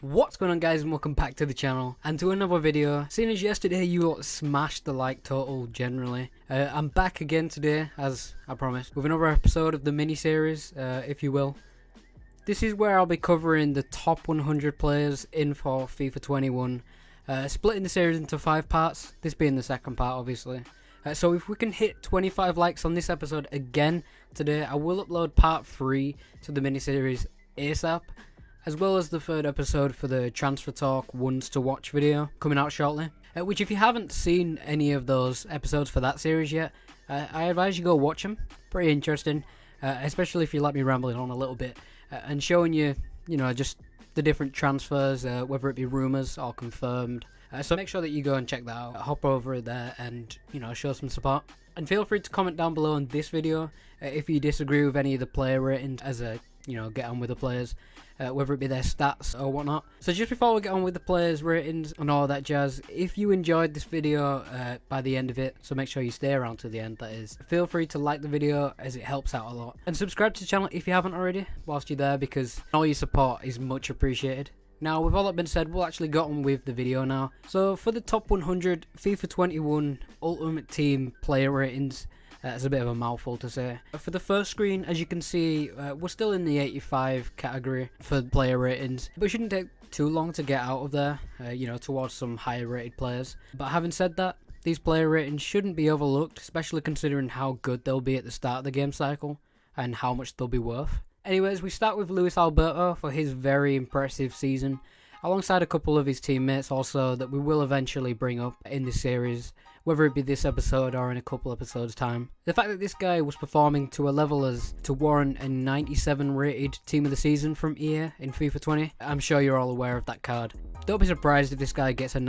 What's going on, guys, and welcome back to the channel and to another video. Seeing as yesterday you lot smashed the like total generally, I'm back again today, as I promised, with another episode of the mini-series, if you will. This is where I'll be covering the top 100 players in for FIFA 21, splitting the series into 5 parts, this being the second part obviously. So if we can hit 25 likes on this episode again today, I will upload part 3 to the mini-series ASAP, as well as the third episode for the Transfer Talk Ones to Watch video coming out shortly. Which, if you haven't seen any of those episodes for that series yet, I advise you go watch them. Pretty interesting, especially if you let me rambling on a little bit and showing you, just the different transfers, whether it be rumours or confirmed. So make sure that you go and check that out. Hop over there and, show some support. And feel free to comment down below on this video if you disagree with any of the player ratings as a, get on with the players. Whether it be their stats or whatnot. So just before we get on with the players' ratings and all that jazz, if you enjoyed this video by the end of it, so make sure you stay around to the end, that is, feel free to like the video as it helps out a lot. And subscribe to the channel if you haven't already whilst you're there, because all your support is much appreciated. Now, with all that been said, we'll actually get on with the video now. So for the top 100 FIFA 21 Ultimate Team player ratings, it's a bit of a mouthful to say. For the first screen, as you can see, we're still in the 85 category for player ratings, but it shouldn't take too long to get out of there, towards some higher rated players. But having said that, these player ratings shouldn't be overlooked, especially considering how good they'll be at the start of the game cycle and how much they'll be worth. Anyways, we start with Luis Alberto for his very impressive season, alongside a couple of his teammates also that we will eventually bring up in this series, whether it be this episode or in a couple episodes time. The fact that this guy was performing to a level as to warrant a 97 rated team of the season from EA in FIFA 20, I'm sure you're all aware of that card. Don't be surprised if this guy gets a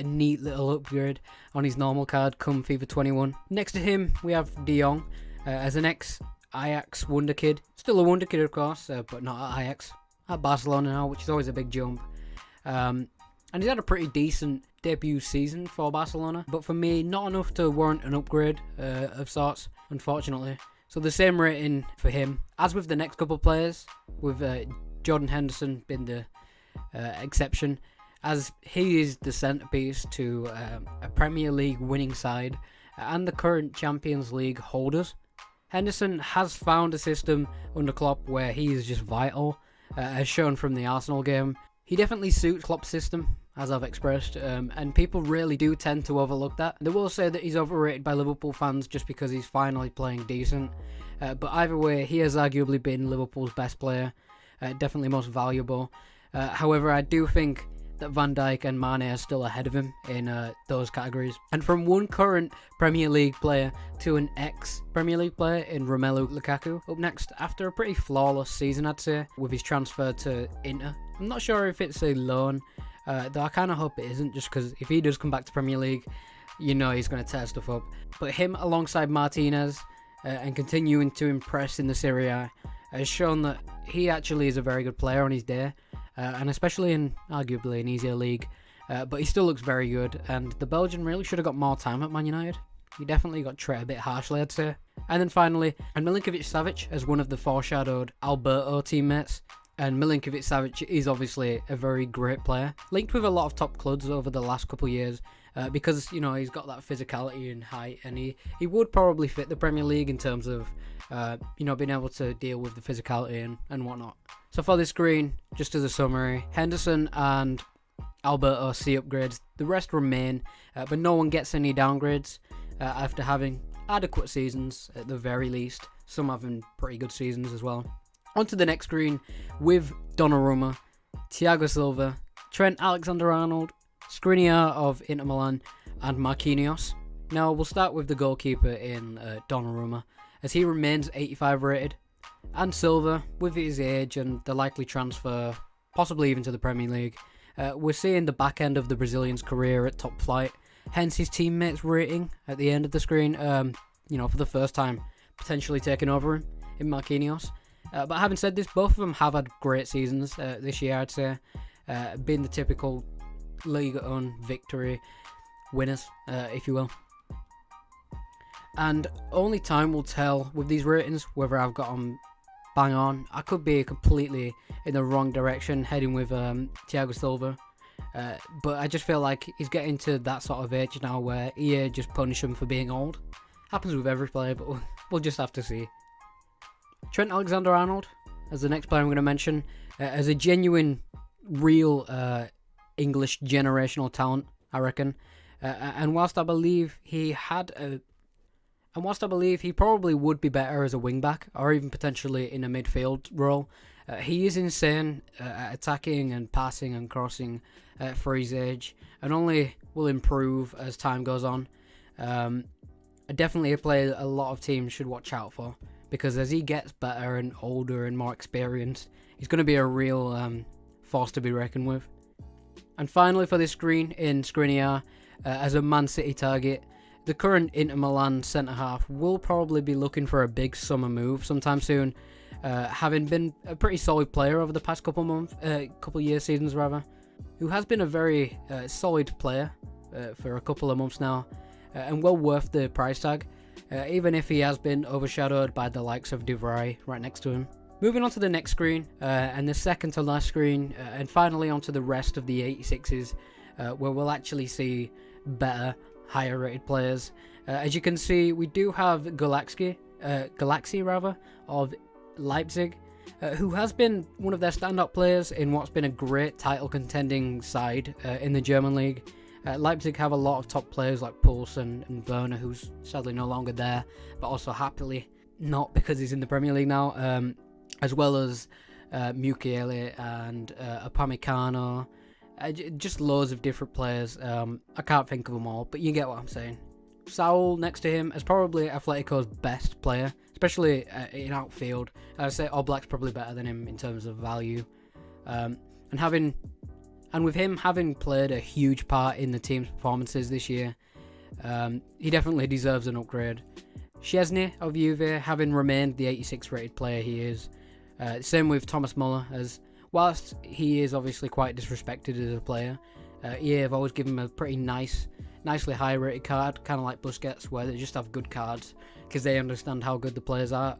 neat little upgrade on his normal card come FIFA 21. Next to him we have De Jong, as an ex-Ajax wonder kid. Still a wonder kid of course, but not at Ajax. At Barcelona now, which is always a big jump. And he's had a pretty decent debut season for Barcelona, but for me, not enough to warrant an upgrade of sorts, unfortunately. So the same rating for him. As with the next couple of players, with Jordan Henderson being the exception, as he is the centrepiece to a Premier League winning side and the current Champions League holders. Henderson has found a system under Klopp where he is just vital, as shown from the Arsenal game. He definitely suits Klopp's system, as I've expressed, and people really do tend to overlook that. They will say that he's overrated by Liverpool fans just because he's finally playing decent, but either way, he has arguably been Liverpool's best player, definitely most valuable. However, I do think that Van Dijk and Mane are still ahead of him in those categories. And from one current Premier League player to an ex-Premier League player in Romelu Lukaku, up next after a pretty flawless season, I'd say, with his transfer to Inter. I'm not sure if it's a loan, though I kind of hope it isn't, just because if he does come back to Premier League, he's going to tear stuff up. But him alongside Martinez and continuing to impress in the Serie A has shown that he actually is a very good player on his day, and especially in arguably an easier league. But he still looks very good, and the Belgian really should have got more time at Man United. He definitely got treated a bit harshly, I'd say. And then finally, and Milinkovic-Savic as one of the foreshadowed Alberto teammates. And Milinkovic-Savic is obviously a very great player, linked with a lot of top clubs over the last couple of years, because, he's got that physicality and height, and he would probably fit the Premier League in terms of, being able to deal with the physicality and whatnot. So for this screen, just as a summary, Henderson and Alberto see upgrades, the rest remain, but no one gets any downgrades after having adequate seasons at the very least, some having pretty good seasons as well. On to the next screen with Donnarumma, Thiago Silva, Trent Alexander-Arnold, Skriniar of Inter Milan, and Marquinhos. Now we'll start with the goalkeeper in Donnarumma, as he remains 85 rated, and Silva, with his age and the likely transfer, possibly even to the Premier League, we're seeing the back end of the Brazilian's career at top flight, hence his teammates' rating at the end of the screen, for the first time, potentially taking over him in Marquinhos. But having said this, both of them have had great seasons this year, I'd say, being the typical Ligue 1 victory winners, if you will. And only time will tell with these ratings whether I've got them bang on. I could be completely in the wrong direction, heading with Thiago Silva. But I just feel like he's getting to that sort of age now where EA just punish him for being old. Happens with every player, but we'll just have to see. Trent Alexander-Arnold as the next player I'm going to mention, as a genuine, real English generational talent, I reckon. And whilst I believe he probably would be better as a wing-back, or even potentially in a midfield role, he is insane at attacking and passing and crossing for his age, and only will improve as time goes on. Definitely a player that a lot of teams should watch out for, because as he gets better and older and more experienced, he's going to be a real force to be reckoned with. And finally for this screen, in Skriniar, as a Man City target, the current Inter Milan centre-half will probably be looking for a big summer move sometime soon, having been a pretty solid player over the past couple years, seasons rather, who has been a very solid player for a couple of months now, and well worth the price tag, even if he has been overshadowed by the likes of De Vrij right next to him. Moving on to the next screen, and the second to last screen, and finally onto the rest of the 86s, where we'll actually see better, higher rated players. As you can see, we do have Galaxy of Leipzig, who has been one of their standout players in what's been a great title contending side in the German league. Leipzig have a lot of top players like Puls and Werner, who's sadly no longer there, but also happily not, because he's in the Premier League now, as well as Mukiele and Upamecano. Just loads of different players. I can't think of them all, but you get what I'm saying. Saul next to him is probably Atletico's best player, especially in outfield. I'd say Oblak's probably better than him in terms of value. And with him having played a huge part in the team's performances this year, he definitely deserves an upgrade. Szczesny of Juve, having remained the 86 rated player he is. Same with Thomas Muller, as whilst he is obviously quite disrespected as a player, EA have always given him a pretty nicely high rated card, kind of like Busquets, where they just have good cards because they understand how good the players are.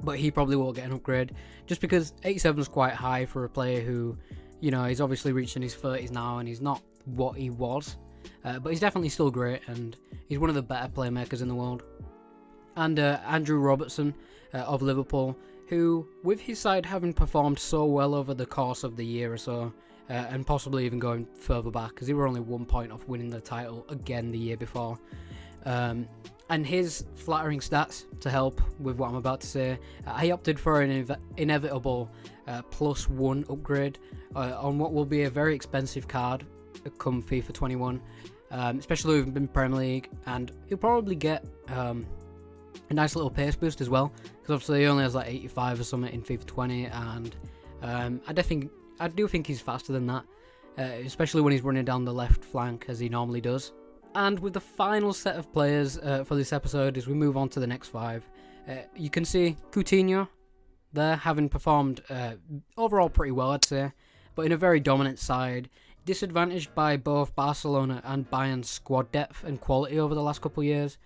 But he probably won't get an upgrade, just because 87 is quite high for a player who, you know, he's obviously reaching his 30s now and he's not what he was, but he's definitely still great and he's one of the better playmakers in the world. And Andrew Robertson of Liverpool, who, with his side having performed so well over the course of the year or so, and possibly even going further back, because he were only 1 point off winning the title again the year before, and his flattering stats to help with what I'm about to say, he opted for an inevitable +1 upgrade on what will be a very expensive card come FIFA 21, especially in Premier League, and he'll probably get a nice little pace boost as well, because obviously he only has like 85 or something in FIFA 20, and I do think he's faster than that, especially when he's running down the left flank as he normally does. And with the final set of players for this episode, as we move on to the next 5, you can see Coutinho there, having performed overall pretty well, I'd say, but in a very dominant side, disadvantaged by both Barcelona and Bayern's squad depth and quality over the last couple of years.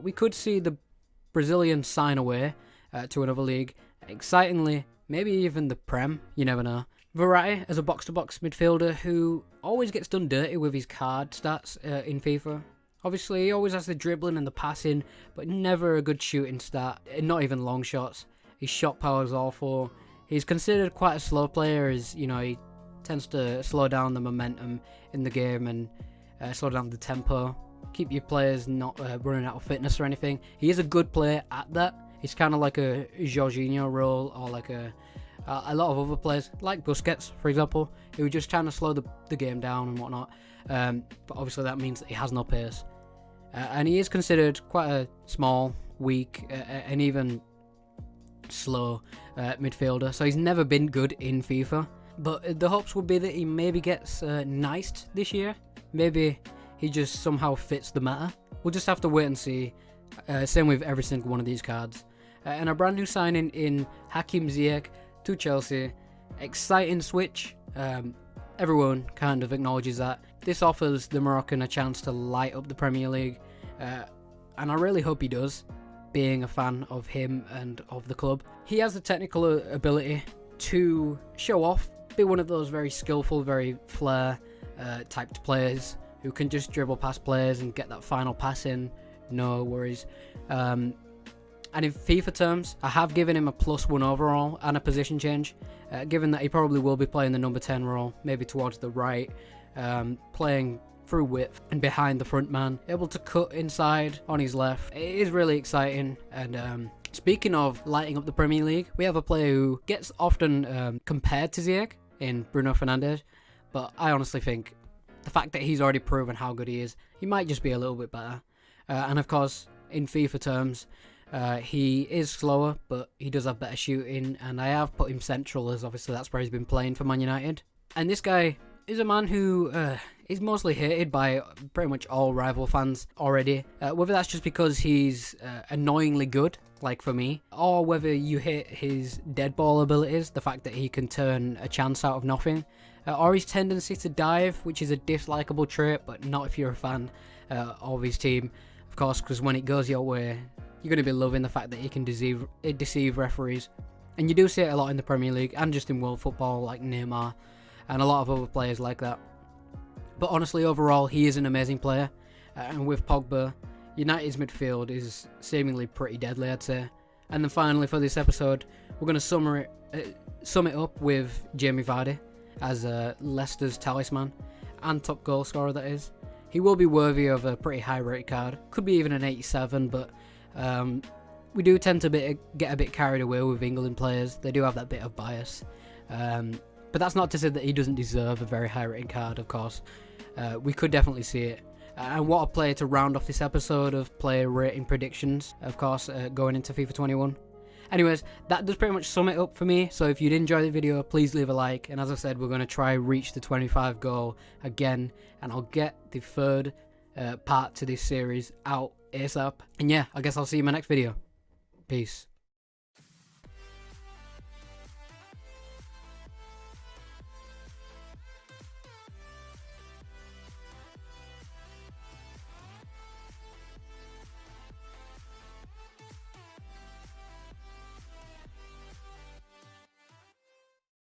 We could see the Brazilian sign away to another league. Excitingly, maybe even the Prem, you never know. Verratti as a box-to-box midfielder who always gets done dirty with his card stats in FIFA. Obviously, he always has the dribbling and the passing, but never a good shooting stat, not even long shots. His shot power is awful. He's considered quite a slow player, as you know, he tends to slow down the momentum in the game and slow down the tempo, keep your players not running out of fitness or anything. He is a good player at that. He's kind of like a Jorginho role, or like a lot of other players, like Busquets, for example, who are just trying to slow the game down and whatnot. But obviously that means that he has no pace. And he is considered quite a small, weak, and even slow midfielder. So he's never been good in FIFA. But the hopes would be that he maybe gets niced this year. Maybe he just somehow fits the meta. We'll just have to wait and see. Same with every single one of these cards. And a brand new signing in Hakim Ziyech to Chelsea. Exciting switch. Everyone kind of acknowledges that. This offers the Moroccan a chance to light up the Premier League. And I really hope he does, being a fan of him and of the club. He has the technical ability to show off, be one of those very skillful, very flair typed players who can just dribble past players and get that final pass in, no worries. And in FIFA terms, I have given him a +1 overall and a position change, given that he probably will be playing the number 10 role, maybe towards the right, playing through width and behind the front man, able to cut inside on his left. It is really exciting. And speaking of lighting up the Premier League, we have a player who gets often compared to Ziyech in Bruno Fernandes, but I honestly think the fact that he's already proven how good he is, he might just be a little bit better. And of course, in FIFA terms, he is slower, but he does have better shooting, and I have put him central as obviously that's where he's been playing for Man United. And this guy is a man who is mostly hated by pretty much all rival fans already, whether that's just because he's annoyingly good, like for me, or whether you hate his dead ball abilities, the fact that he can turn a chance out of nothing, or his tendency to dive, which is a dislikable trait, but not if you're a fan of his team, of course, because when it goes your way, you're going to be loving the fact that he can deceive referees. And you do see it a lot in the Premier League and just in world football, like Neymar and a lot of other players like that. But honestly, overall, he is an amazing player. And with Pogba, United's midfield is seemingly pretty deadly, I'd say. And then finally, for this episode, we're going to sum it up with Jamie Vardy as Leicester's talisman and top goal scorer, that is. He will be worthy of a pretty high rated card. Could be even an 87, but we do tend to get a bit carried away with England players. They do have that bit of bias. But that's not to say that he doesn't deserve a very high rated card, of course. We could definitely see it. And what a player to round off this episode of player rating predictions, of course, going into FIFA 21. Anyways, that does pretty much sum it up for me. So if you'd enjoy the video, please leave a like. And as I said, we're going to try reach the 25 goal again. And I'll get the third part to this series out ASAP. And yeah, I guess I'll see you in my next video. Peace.